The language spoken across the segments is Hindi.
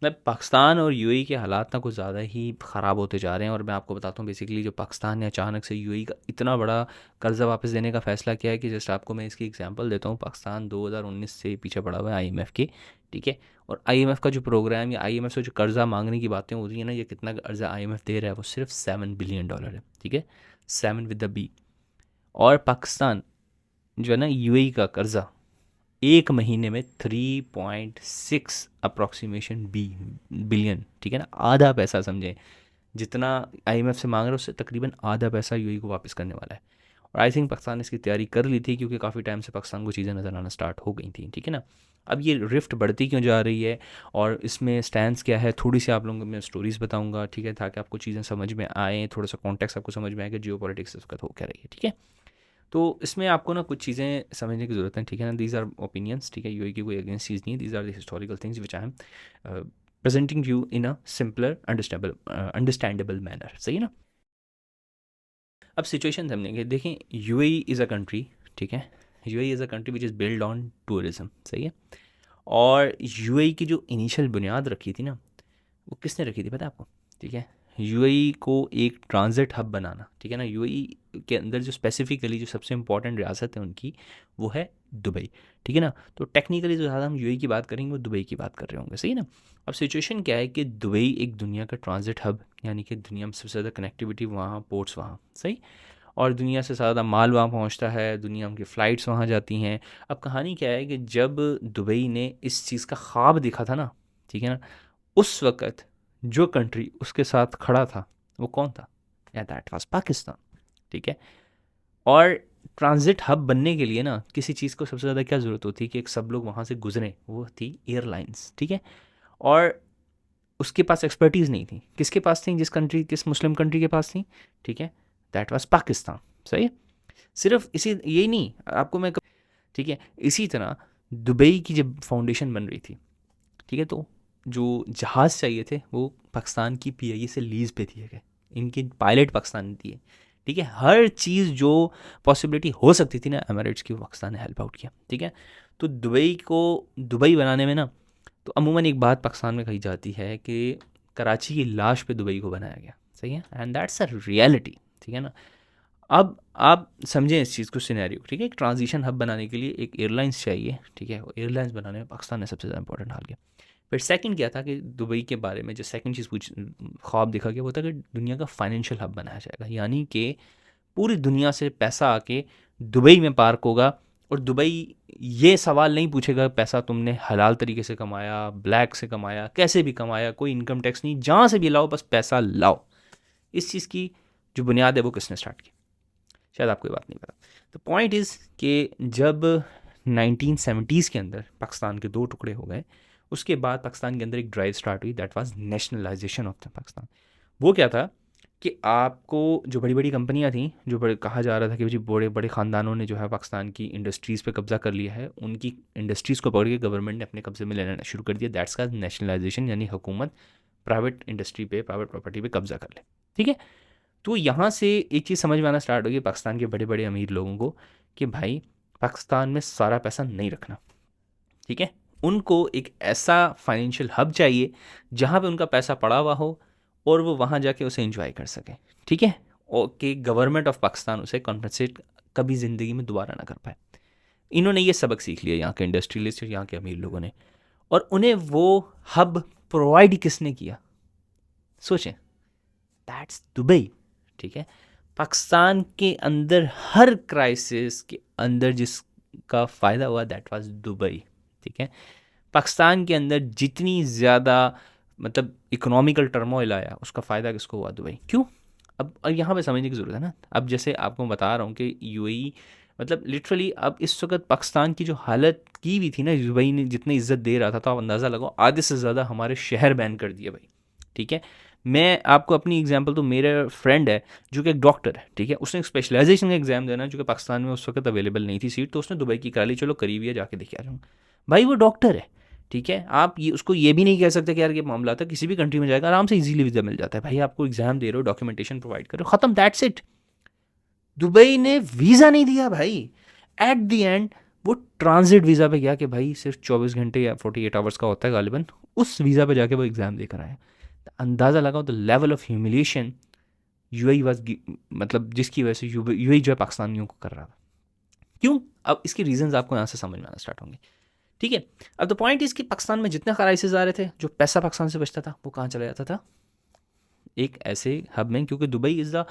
मतलब पाकिस्तान और यूएई के हालात ना कुछ ज़्यादा ही ख़राब होते जा रहे हैं। और मैं आपको बताता हूँ बेसिकली जो पाकिस्तान ने अचानक से यूएई का इतना बड़ा कर्ज़ा वापस देने का फ़ैसला किया है कि जस्ट आपको मैं इसकी एग्जांपल देता हूँ। पाकिस्तान 2019 से पीछे पड़ा हुआ है आईएमएफ के, ठीक है। और आईएमएफ का जो प्रोग्राम या आईएमएफ से जो कर्ज़ा मांगने की बातें हो रही है ना, ये कितना कर्ज़ा आईएमएफ दे रहा है वो सिर्फ $7 बिलियन है, ठीक है, 7 विद द बी। और पाकिस्तान जो है ना यूएई का कर्ज़ा एक महीने में 3.6 अप्रॉक्सीमेशन बी बिलियन, ठीक है ना, आधा पैसा समझें। जितना आईएमएफ से मांग रहे हैं उससे तकरीबन आधा पैसा यूएई को वापस करने वाला है। और आई थिंक पाकिस्तान ने इसकी तैयारी कर ली थी क्योंकि काफ़ी टाइम से पाकिस्तान को चीज़ें नज़र आना स्टार्ट हो गई थी, ठीक है ना। अब ये रिफ्ट बढ़ती क्यों जा रही है और इसमें स्टैंड्स क्या है, थोड़ी सी आप लोगों को मैं स्टोरीज बताऊंगा, ठीक है, ताकि आपको चीज़ें समझ में आएँ, थोड़ा सा कॉन्टेक्स्ट आपको समझ में आए कि जियो पॉलिटिक्स इस वक्त हो क्या रही है, ठीक है। तो इसमें आपको ना कुछ चीज़ें समझने की ज़रूरत है, ठीक है ना। दीज आर ओपिनियंस, ठीक है, यूएई की कोई अगेंस्ट चीज़ नहीं है। These are the historical things which I am presenting you in a simpler understandable manner, सही है ना। अब सिचुएशन समझेंगे, देखें यूएई इज़ अ कंट्री, ठीक है, UAE is a country which is build on tourism, सही है। और यूएई की जो इनिशियल बुनियाद रखी थी ना, वो किसने रखी थी पता है आपको, ठीक है। यूएई को एक ट्रांजिट हब बनाना, ठीक है ना। यूएई के अंदर जो स्पेसिफिकली जो सबसे इंपॉर्टेंट रियासत है उनकी, वो है दुबई, ठीक है ना। तो टेक्निकली जो ज़्यादा हम यूएई की बात करेंगे वो दुबई की बात कर रहे होंगे, सही है ना। अब सिचुएशन क्या है कि दुबई एक दुनिया का ट्रांजिट हब, यानी कि दुनिया में सबसे ज़्यादा कनेक्टिविटी वहाँ, पोर्ट्स वहाँ, सही। और दुनिया से ज़्यादा माल वहाँ पहुँचता है, दुनिया की फ़्लाइट्स वहाँ जाती हैं। अब कहानी क्या है कि जब दुबई ने इस चीज़ का ख्वाब देखा था ना, ठीक है ना, उस वक़्त जो कंट्री उसके साथ खड़ा था वो कौन था? या दैट वाज़ पाकिस्तान, ठीक है। और ट्रांज़िट हब बनने के लिए ना किसी चीज़ को सबसे ज़्यादा क्या ज़रूरत होती है कि एक सब लोग वहाँ से गुज़रें, वो थी एयरलाइंस, ठीक है। और उसके पास एक्सपर्टीज़ नहीं थी, किसके पास थी, किस मुस्लिम कंट्री के पास थी, ठीक है, दैट वाज़ पाकिस्तान, सही है। सिर्फ इसी यही नहीं, आपको मैं ठीक है, इसी तरह दुबई की जब फाउंडेशन बन रही थी, ठीक है, तो जो जहाज़ चाहिए थे वो पाकिस्तान की पीआईए से लीज़ पे दिए गए, इनके पायलट पाकिस्तान ने दिए, ठीक है। हर चीज़ जो पॉसिबिलिटी हो सकती थी ना एमिरेट्स की, वो पाकिस्तान ने हेल्प आउट किया, ठीक है। तो दुबई को दुबई बनाने में ना, तो अमूमन एक बात पाकिस्तान में कही जाती है कि कराची की लाश पे दुबई को बनाया गया, सही है, एंड दैट्स अ रियलिटी, ठीक है ना। अब आप समझें इस चीज़ को, सिनेरियो, ठीक है। एक ट्रांजिशन हब बनाने के लिए एक एयरलाइंस चाहिए, ठीक है, एयरलाइंस बनाने में पाकिस्तान ने सबसे ज़्यादा इंपॉर्टेंट हाल किया। फिर सेकंड क्या था कि दुबई के बारे में जो सेकंड चीज़ पूछ ख्वाब देखा गया वो था कि दुनिया का फाइनेंशियल हब बनाया जाएगा, यानी कि पूरी दुनिया से पैसा आके दुबई में पार्क होगा। और दुबई ये सवाल नहीं पूछेगा पैसा तुमने हलाल तरीके से कमाया, ब्लैक से कमाया, कैसे भी कमाया, कोई इनकम टैक्स नहीं, जहाँ से भी लाओ बस पैसा लाओ। इस चीज़ की जो बुनियाद है वो किसने स्टार्ट की, शायद आपको ये बात नहीं पता। द पॉइंट इज़ कि जब 1970s के अंदर पाकिस्तान के दो टुकड़े हो गए, उसके बाद पाकिस्तान के अंदर एक ड्राइव स्टार्ट हुई, that was nationalisation of the Pakistan. वो क्या था कि आपको जो बड़ी बड़ी कंपनियां थी, जो बड़े कहा जा रहा था कि जी बड़े बड़े ख़ानदानों ने जो है पाकिस्तान की इंडस्ट्रीज़ पे कब्ज़ा कर लिया है, उनकी इंडस्ट्रीज़ को पकड़ के गवर्नमेंट ने अपने कब्जे में लेना शुरू कर दिया। दैट्स का नेशनलाइजेशन, यानी हुकूमत प्राइवेट इंडस्ट्री पे, प्राइवेट प्रॉपर्टी पे कब्जा कर ले, ठीक है। तो यहाँ से एक चीज़ समझ में आना स्टार्ट होगी पाकिस्तान के बड़े बड़े अमीर लोगों को कि भाई पाकिस्तान में सारा पैसा नहीं रखना, ठीक है। उनको एक ऐसा फाइनेंशियल हब चाहिए जहाँ पे उनका पैसा पड़ा हुआ हो और वो वहाँ जाके उसे एंजॉय कर सके, ठीक है। और कि गवर्नमेंट ऑफ पाकिस्तान उसे कॉम्पनसेट कभी ज़िंदगी में दोबारा ना कर पाए। इन्होंने ये सबक सीख लिया यहाँ के इंडस्ट्रियलिस्ट और यहाँ के अमीर लोगों ने। और उन्हें वो हब प्रोवाइड किसने किया, सोचें, दैट्स दुबई, ठीक है। पाकिस्तान के अंदर हर क्राइसिस के अंदर जिसका फ़ायदा हुआ दैट वाज दुबई, ठीक है। पाकिस्तान के अंदर जितनी ज़्यादा मतलब इकोनॉमिकल टर्मोइल आया उसका फ़ायदा किसको हुआ, दुबई। क्यों? अब यहाँ पे समझने की ज़रूरत है ना। अब जैसे आपको बता रहा हूँ कि यूएई मतलब लिटरली अब इस वक्त पाकिस्तान की जो हालत की हुई थी ना, दुबई ने जितनी इज्जत दे रहा था, तो आप अंदाज़ा लगाओ आधे से ज़्यादा हमारे शहर बैन कर दिए भाई, ठीक है। मैं आपको अपनी एग्जांपल, तो मेरा फ्रेंड है जो कि एक डॉक्टर है, ठीक है, उसने एक स्पेशलाइजेशन का एग्ज़ाम देना जो कि पाकिस्तान में उस वक्त अवेलेबल नहीं थी सीट, तो उसने दुबई की करा ली, चलो करीब ही है जाके देखे आ जाऊँगा। भाई वो डॉक्टर है, ठीक है। आप ये उसको ये भी नहीं कह सकते कि यार ये मामला था, किसी भी कंट्री में जाएगा आराम से इजीली वीज़ा मिल जाता है। भाई आपको एग्जाम दे रहे हो, डॉक्यूमेंटेशन प्रोवाइड करो, ख़त्म, दैट्स इट। दुबई ने वीज़ा नहीं दिया भाई, एट द एंड वो ट्रांजिट वीज़ा पे गया कि भाई सिर्फ 24 घंटे या 48 आवर्स का होता है गालिबन, उस वीज़ा पे जाके वो एग्ज़ाम देकर आए। तो अंदाज़ा लगाओ the level of humiliation UAE was, मतलब जिसकी वजह से यूएई जो है पाकिस्तानियों को कर रहा था। क्यों? अब इसके रीजंस आपको यहाँ से समझ में आना स्टार्ट होंगे। ठीक है, अब द पॉइंट इज कि पाकिस्तान में जितने क्राइसिस आ रहे थे, जो पैसा पाकिस्तान से बचता था वो कहाँ चला जाता था? एक ऐसे हब में, क्योंकि दुबई इज़ द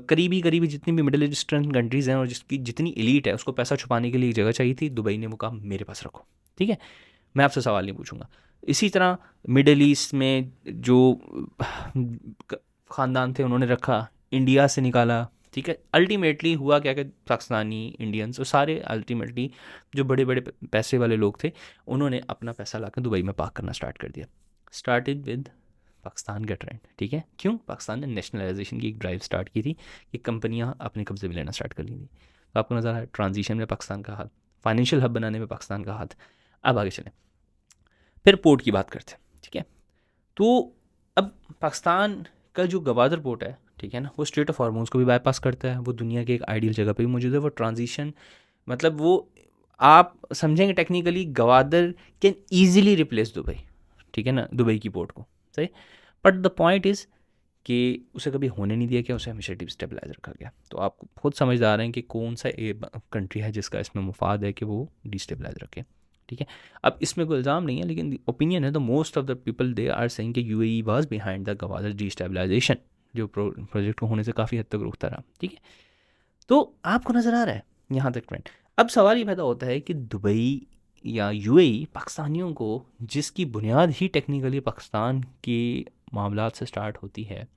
करीबी करीबी जितनी भी मिडिल ईस्टर्न कंट्रीज़ हैं और जिसकी जितनी एलीट है उसको पैसा छुपाने के लिए एक जगह चाहिए थी। दुबई ने वो कहा मेरे पास रखो। ठीक है, मैं आपसे सवाल नहीं पूछूंगा। इसी तरह मिडिल ईस्ट में जो ख़ानदान थे उन्होंने रखा, इंडिया से निकाला। ठीक है, अल्टीमेटली हुआ क्या कि पाकिस्तानी इंडियंस और सारे अल्टीमेटली जो बड़े बड़े पैसे वाले लोग थे उन्होंने अपना पैसा लाकर दुबई में पार्क करना स्टार्ट कर दिया। स्टार्टेड विद पाकिस्तान का ट्रेंड। ठीक है, क्यों? पाकिस्तान ने नेशनलाइजेशन की एक ड्राइव स्टार्ट की थी कि कंपनियां अपने कब्जे में लेना स्टार्ट कर ली थी। तो आपको नज़र आया ट्रांजिशन में पाकिस्तान का हाथ, फाइनेंशियल हब बनाने में पाकिस्तान का हाथ। अब आगे चलें, फिर पोर्ट की बात करते हैं। ठीक है, तो अब पाकिस्तान का जो गवादर पोर्ट है, ठीक है ना, वो स्ट्रेट ऑफ हॉर्मोन्स को भी बाईपास करता है, वो दुनिया के एक आइडियल जगह पे भी मौजूद है। वो ट्रांजिशन, मतलब वो आप समझेंगे technically Gwadar can easily replace Dubai. ठीक है ना, दुबई की पोर्ट को, सही। बट द पॉइंट इज़ कि उसे कभी होने नहीं दिया गया, उसे हमेशा डिस्टेबलाइज रखा गया। तो आप खुद समझदार हैं कि कौन सा कंट्री है जिसका इसमें मुफाद है कि वो डिस्टेबलाइज रखे। ठीक है, अब इसमें कोई इल्ज़ाम नहीं है, लेकिन ओपिनियन है the most of the people they are saying कि UAE was behind the Gwadar destabilisation, जो प्रोजेक्ट को होने से काफ़ी हद तक रोकता रहा। ठीक है, तो आपको नज़र आ रहा है यहाँ तक ट्रेंड। अब सवाल ये पैदा होता है कि दुबई या यूएई पाकिस्तानियों को, जिसकी बुनियाद ही टेक्निकली पाकिस्तान के मामलात से स्टार्ट होती है,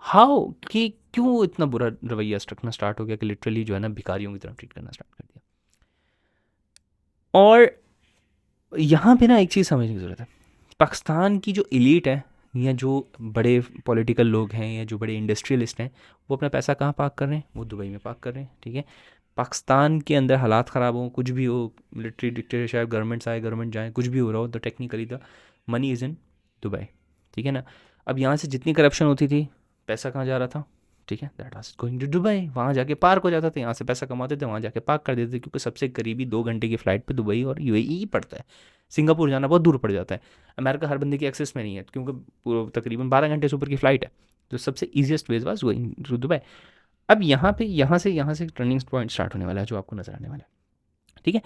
हाउ कि क्यों इतना बुरा रवैया रखना स्टार्ट हो गया कि लिटरली जो है ना भिखारियों की तरह ट्रीट करना स्टार्ट कर दिया। और यहाँ पे ना एक चीज़ समझने की ज़रूरत है, पाकिस्तान की जो एलीट है या जो बड़े पॉलिटिकल लोग हैं या जो बड़े इंडस्ट्रियलिस्ट हैं, वो अपना पैसा कहाँ पार्क कर रहे हैं? वो दुबई में पार्क कर रहे हैं। ठीक है, पाकिस्तान के अंदर हालात ख़राब हो, कुछ भी हो, मिलिट्री डिक्टेटरशिप, गवर्नमेंट्स आए गवर्नमेंट जाए, कुछ भी हो रहा हो, तो technically the money is in Dubai. ठीक है ना, अब यहाँ से जितनी करप्शन होती थी, पैसा कहाँ जा रहा था? ठीक है, that was going to Dubai. वहाँ जाके पार्क हो जाता था, यहाँ से पैसा कमाते थे, वहाँ जाके पार्क कर देते थे, क्योंकि सबसे करीबी 2 घंटे की फ़्लाइट पे दुबई और यूएई ही पड़ता है। सिंगापुर जाना बहुत दूर पड़ जाता है। अमेरिका हर बंदे की एक्सेस में नहीं है, क्योंकि तकरीबन 12 घंटे से ऊपर की फ़्लाइट है। तो सबसे easiest ways was going to Dubai. अब यहाँ पे यहाँ से टर्निंग पॉइंट स्टार्ट होने वाला है जो आपको नज़र आने वाला है। ठीक है,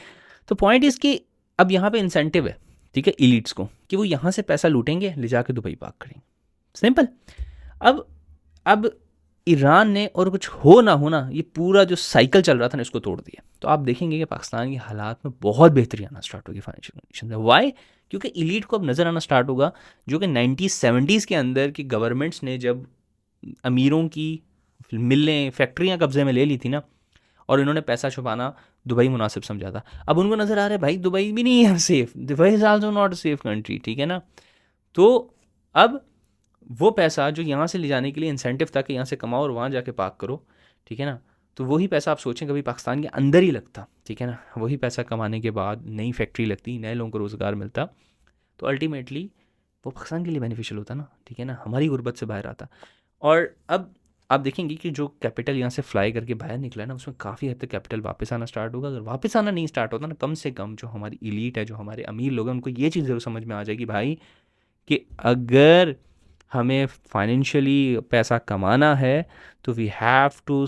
तो पॉइंट इज़ कि अब यहाँ पे इंसेंटिव है, ठीक है, इलीट्स को, कि वो यहाँ से पैसा लूटेंगे, ले जाके दुबई पार्क करेंगे। सिंपल। अब ईरान ने, और कुछ हो ना होना, ये पूरा जो साइकिल चल रहा था ना, इसको तोड़ दिया। तो आप देखेंगे कि पाकिस्तान के हालात में बहुत बेहतरी आना स्टार्ट होगी फाइनेंशियल कंडीशन में। वाई? क्योंकि इलीट को अब नज़र आना स्टार्ट होगा, जो कि 1970s के अंदर की गवर्नमेंट्स ने जब अमीरों की मिलें, फैक्ट्रियाँ कब्जे में ले ली थी ना, और इन्होंने पैसा छुपाना दुबई मुनासिब समझा था। अब उनको नज़र आ रहा है भाई दुबई भी नहीं है safe, Dubai is also not a safe country. ठीक है ना, तो अब वो पैसा जो यहाँ से ले जाने के लिए इंसेंटिव था कि यहाँ से कमाओ और वहाँ जाके पार्क करो, ठीक है ना, तो वही पैसा आप सोचें कभी पाकिस्तान के अंदर ही लगता, ठीक है ना, वही पैसा कमाने के बाद नई फैक्ट्री लगती, नए लोगों को रोज़गार मिलता, तो अल्टीमेटली वो पाकिस्तान के लिए बेनिफिशियल होता ना। ठीक है ना, हमारी गुर्बत से बाहर आता। और अब आप देखेंगे कि जो कैपिटल यहाँ से फ्लाई करके बाहर निकला है ना, उसमें काफ़ी हद तक कैपिटल वापस आना स्टार्ट होगा। अगर वापस आना नहीं स्टार्ट होता ना, कम से कम जो हमारी इलीट है, जो हमारे अमीर लोग हैं, उनको ये चीज़ ज़रूर समझ में आ जाएगी भाई कि अगर हमें फाइनेंशियली पैसा कमाना है तो वी हैव टू,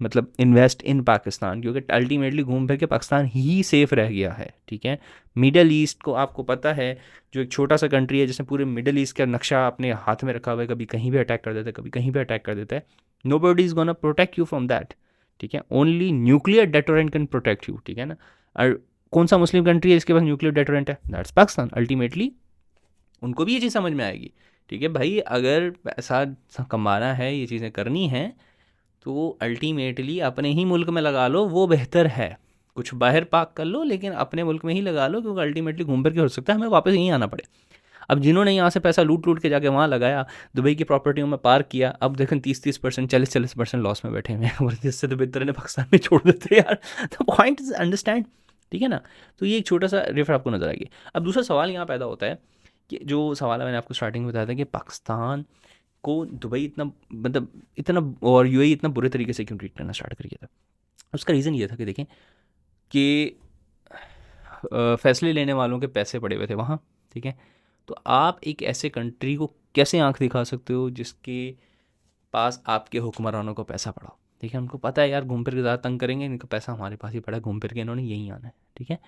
मतलब इन्वेस्ट इन पाकिस्तान, क्योंकि अल्टीमेटली घूम फिर के पाकिस्तान ही सेफ़ रह गया है। ठीक है, मिडल ईस्ट को आपको पता है, जो एक छोटा सा कंट्री है जिसने पूरे मिडल ईस्ट का नक्शा अपने हाथ में रखा हुआ है, कभी कहीं भी अटैक कर देता है, कभी कहीं भी अटैक कर देता है। Nobody is gonna protect you from that. ठीक है, only nuclear deterrent can protect you. ठीक है ना, और कौन सा मुस्लिम कंट्री है जिसके पास न्यूक्लियर डेटोरेंट है? दैट्स पाकिस्तान। अल्टीमेटली उनको भी ये चीज़ समझ में आएगी, ठीक है भाई, अगर पैसा कमाना है, ये चीज़ें करनी हैं, तो अल्टीमेटली अपने ही मुल्क में लगा लो, वो बेहतर है। कुछ बाहर पार्क कर लो, लेकिन अपने मुल्क में ही लगा लो, क्योंकि अल्टीमेटली घूम फिर के हो सकता है हमें वापस यहीं आना पड़े। अब जिन्होंने यहाँ से पैसा लूट लूट के जाके वहाँ लगाया, दुबई की प्रॉपर्टियों में पार्क किया, अब देखें 30% 40% लॉस में बैठे हुए हैं, और जिससे तो बेहतर है पाकिस्तान में छोड़ देते यार। तो पॉइंट इज अंडरस्टैंड, ठीक है ना। तो ये एक छोटा सा रिफर आपको नजर आएगी। अब दूसरा सवाल यहाँ पैदा होता है कि जो सवाल है मैंने आपको स्टार्टिंग में बताया था कि पाकिस्तान को दुबई इतना, मतलब इतना, और यूएई इतना बुरे तरीके से क्यों ट्रीट करना स्टार्ट कर दिया था। उसका रीज़न ये था कि देखें कि फैसले लेने वालों के पैसे पड़े हुए थे वहाँ, ठीक है। तो आप एक ऐसे कंट्री को कैसे आंख दिखा सकते हो जिसके पास आपके हुक्मरानों को पैसा पड़ा हो, ठीक है, उनको पता है यार घूम फिर के ज़्यादा तंग करेंगे, इनका पैसा हमारे पास ही पड़ा है, घूम फिर के इन्होंने यहीं आना है, ठीक है।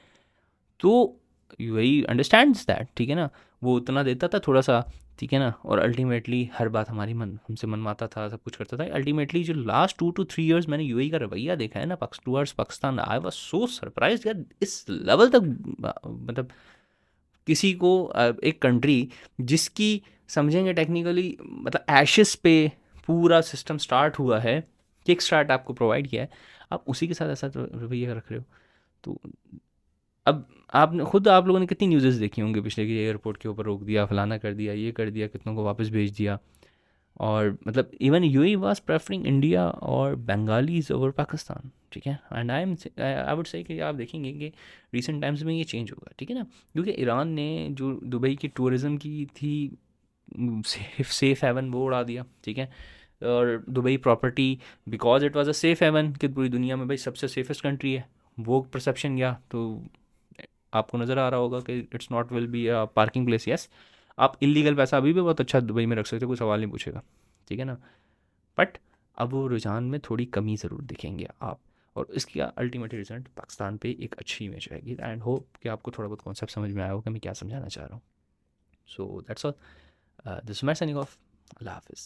तो यूएई अंडरस्टैंड्स दैट, ठीक है ना, वो उतना देता था थोड़ा सा, ठीक है ना, और अल्टीमेटली हर बात हमारी हमसे मनवाता था, सब कुछ करता था। अल्टीमेटली जो लास्ट 2 to 3 years मैंने यूएई का रवैया देखा है ना towards Pakistan, I was so surprise यार, इस लेवल तक मतलब किसी को एक कंट्री जिसकी समझेंगे टेक्निकली मतलब एशेस पे पूरा सिस्टम स्टार्ट हुआ है, किक स्टार्ट आपको प्रोवाइड किया है, आप उसी के साथ ऐसा रवैया रख रहे हो। तो अब आपने खुद, आप लोगों ने कितनी न्यूज़ेस देखी होंगी पिछले कि एयरपोर्ट के ऊपर रोक दिया, फलाना कर दिया, ये कर दिया, कितनों को वापस भेज दिया, और मतलब even UAE was preferring India और बंगालीज ओवर पाकिस्तान, ठीक है। एंड आई वुड से कि आप देखेंगे कि रिसेंट टाइम्स में ये चेंज होगा, ठीक है ना, क्योंकि ईरान ने जो दुबई की टूरिज़्म की थी सेफ हेवन, वो उड़ा दिया, ठीक है। और Dubai property, because it was a safe haven कि पूरी दुनिया में भाई सबसे सेफेस्ट कंट्री है, वो परसेप्शन गया। तो आपको नज़र आ रहा होगा कि it's not will be a parking place, yes. आप इलीगल पैसा अभी भी बहुत अच्छा दुबई में रख सकते हो, कोई सवाल नहीं पूछेगा, ठीक है ना। बट अब वो रुझान में थोड़ी कमी ज़रूर दिखेंगे आप, और इसकी अल्टीमेट रिजल्ट पाकिस्तान पे एक अच्छी इमेज आएगी। एंड होप कि आपको थोड़ा बहुत कॉन्सेप्ट समझ में आया होगा मैं क्या समझाना चाह रहा हूँ। So that's all, this is my signing off. अल्लाह हाफिज़।